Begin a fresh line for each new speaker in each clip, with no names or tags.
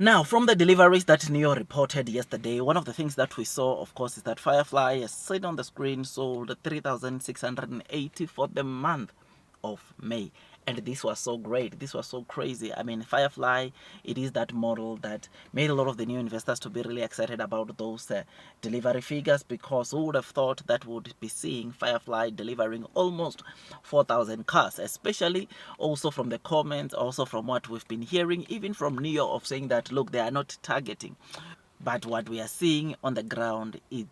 Now, from the deliveries that Nio reported yesterday, one of the things that we saw, of course, is that Firefly, as said on the screen, sold 3,680 for the month of May. And this was so great. This was so crazy. I mean, Firefly, it is that model that made a lot of the new investors to be really excited about those delivery figures, because who would have thought that we would be seeing Firefly delivering almost 4,000 cars, especially also from the comments, also from what we've been hearing, even from Nio, of saying that, look, they are not targeting. But what we are seeing on the ground is,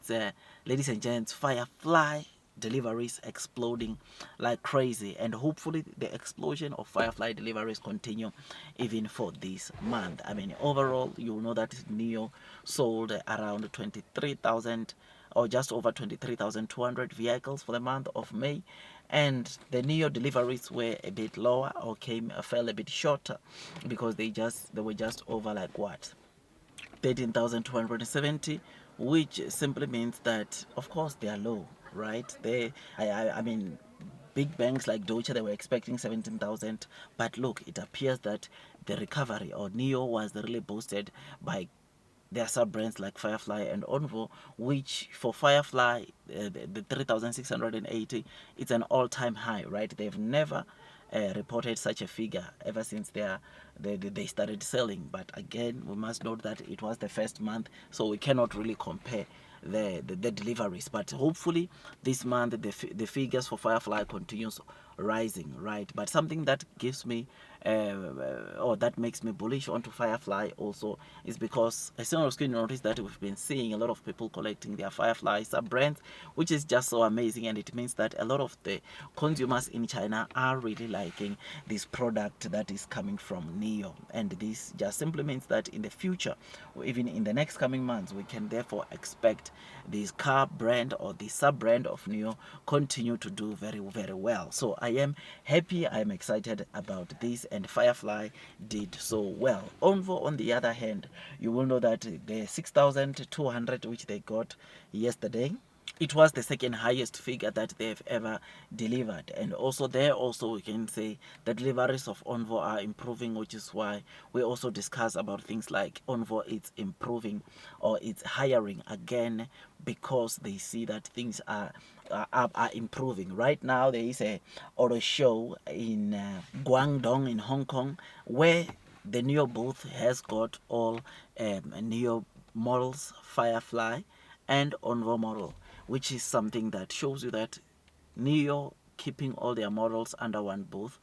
ladies and gents, Firefly deliveries exploding like crazy, and hopefully the explosion of Firefly deliveries continue even for this month. I mean, overall, you know that Nio sold around 23,000 or just over 23,200 vehicles for the month of May, and the Nio deliveries were a bit lower, or fell a bit shorter, because they were just over like what, 13,270, which simply means that, of course, they are low, right? I mean, big banks like Deutsche, they were expecting 17,000, but look, it appears that the recovery, or Nio, was really boosted by their sub brands like Firefly and Onvo, which for Firefly, the 3,680, it's an all-time high, right? They've never reported such a figure ever since they started selling. But again, we must note that it was the first month, so we cannot really compare the deliveries. But hopefully this month the figures for Firefly continues rising, right? But something that gives me or that makes me bullish onto Firefly also is because I still on screen notice that we've been seeing a lot of people collecting their Firefly sub brands, which is just so amazing, and it means that a lot of the consumers in China are really liking this product that is coming from Nio. And this just simply means that in the future, or even in the next coming months, we can therefore expect this car brand or the sub brand of Nio continue to do very, very well. So I am happy, I am excited about this, and Firefly did so well. Onvo, on the other hand, you will know that the 6,200 which they got yesterday, it was the second highest figure that they've ever delivered. And also there, also we can say the deliveries of Onvo are improving, which is why we also discuss about things like Onvo it's improving, or it's hiring again, because they see that things are improving. Right now there is a auto show in Guangdong in Hong Kong, where the Nio booth has got all Nio models, Firefly and Onvo model, which is something that shows you that Nio keeping all their models under one booth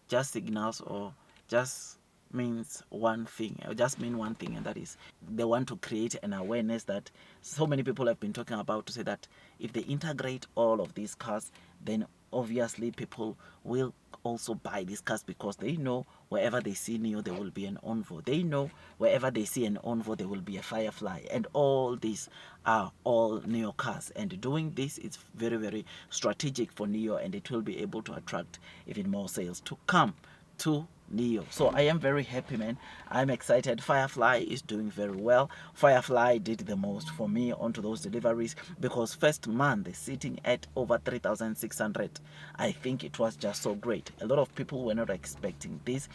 just signals, or just means one thing, or just mean one thing, and that is they want to create an awareness that so many people have been talking about, to say that if they integrate all of these cars, then obviously people will also buy these cars, because they know wherever they see Nio there will be an Onvo, they know wherever they see an Onvo there will be a Firefly, and all these are all Nio cars. And doing this is very, very strategic for Nio, and it will be able to attract even more sales to come to Nio. So I am very happy, man. I'm excited. Firefly is doing very well. Firefly did the most for me onto those deliveries, because first month sitting at over 3,600. I think it was just so great. A lot of people were not expecting this.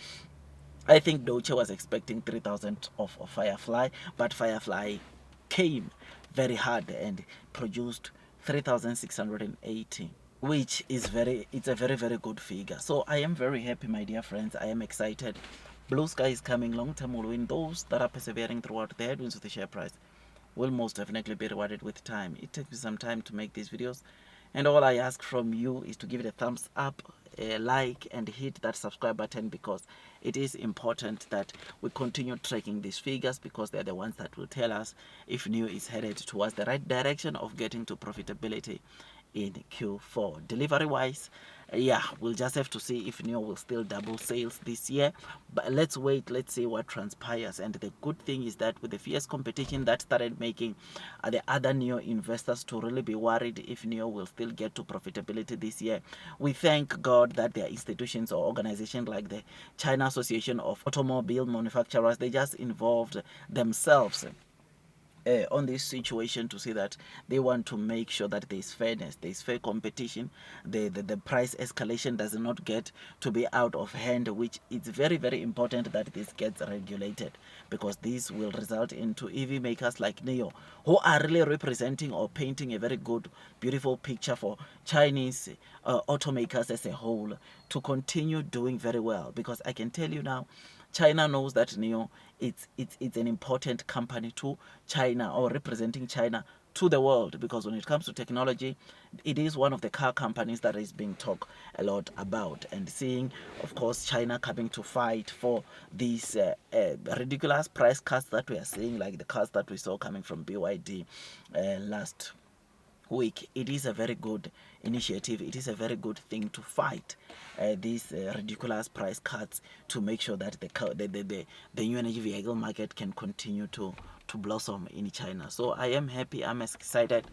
I think Deutsche was expecting 3,000 of Firefly, but Firefly came very hard and produced 3,680, which is it's a very, very good figure. So I am very happy, my dear friends. I am excited. Blue sky is coming. Long term will win. Those that are persevering throughout the headwinds of the share price will most definitely be rewarded with time. It takes me some time to make these videos, and all I ask from you is to give it a thumbs up, a like, and hit that subscribe button, because it is important that we continue tracking these figures, because they're the ones that will tell us if Nio is headed towards the right direction of getting to profitability in Q4. Delivery wise, yeah, we'll just have to see if Nio will still double sales this year, but let's wait, let's see what transpires. And the good thing is that with the fierce competition that started making the other Nio investors to really be worried if Nio will still get to profitability this year, we thank God that there are institutions or organizations like the China Association of Automobile Manufacturers, they just involved themselves on this situation, to see that they want to make sure that there is fairness, there is fair competition, the price escalation does not get to be out of hand, which it's very, very important that this gets regulated, because this will result into EV makers like Nio, who are really representing or painting a very good, beautiful picture for Chinese automakers as a whole to continue doing very well. Because I can tell you now, China knows that Nio, it's an important company to China, or representing China to the world, because when it comes to technology, it is one of the car companies that is being talked a lot about. And seeing, of course, China coming to fight for these ridiculous price cuts that we are seeing, like the cuts that we saw coming from BYD last week, it is a very good initiative. It is a very good thing to fight these ridiculous price cuts, to make sure that the new energy vehicle market can continue to blossom in China. So I am happy, I'm excited,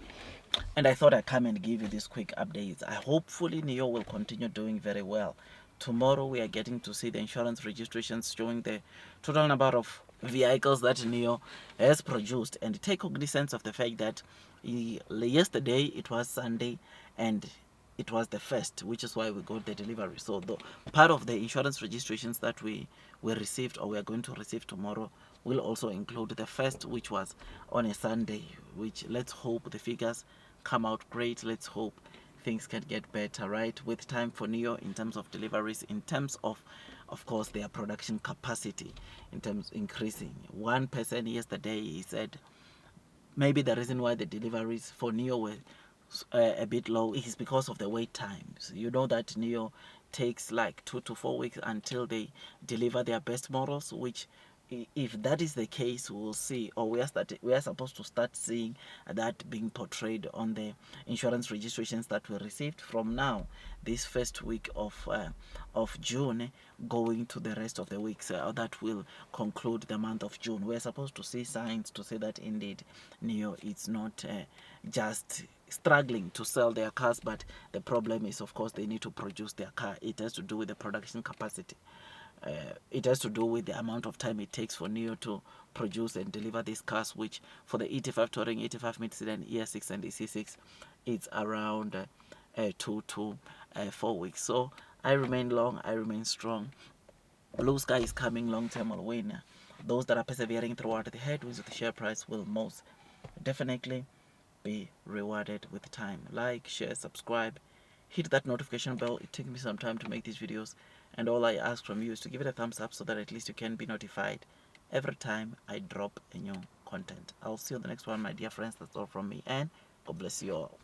and I thought I'd come and give you these quick updates. I hopefully Nio will continue doing very well. Tomorrow we are getting to see the insurance registrations showing the total number of vehicles that Nio has produced, and take cognizance of the fact that yesterday it was Sunday and it was the first, which is why we got the delivery. So the part of the insurance registrations that we received, or we are going to receive tomorrow, will also include the first, which was on a Sunday, which, let's hope the figures come out great. Let's hope things can get better, right, with time for Nio, in terms of deliveries, in terms of course, their production capacity, in terms increasing. One person yesterday, he said maybe the reason why the deliveries for Nio were a bit low is because of the wait times. You know that Nio takes like 2 to 4 weeks until they deliver their best models, which, if that is the case, we'll see, or we are supposed to start seeing that being portrayed on the insurance registrations that we received from now, this first week of June, going to the rest of the weeks that will conclude the month of June. We're supposed to see signs to say that indeed Nio is not just struggling to sell their cars, but the problem is, of course, they need to produce their car. It has to do with the production capacity. It has to do with the amount of time it takes for Nio to produce and deliver these cars, which for the 85 Touring, 85 mid-sedan, ES6 and EC6, it's around 2 to 4 weeks. So I remain long, I remain strong. Blue sky is coming, long term will win. Those that are persevering throughout the headwinds of the share price will most definitely be rewarded with time. Like, share, subscribe, hit that notification bell. It takes me some time to make these videos, and all I ask from you is to give it a thumbs up, so that at least you can be notified every time I drop a new content. I'll see you on the next one, my dear friends. That's all from me, and God bless you all.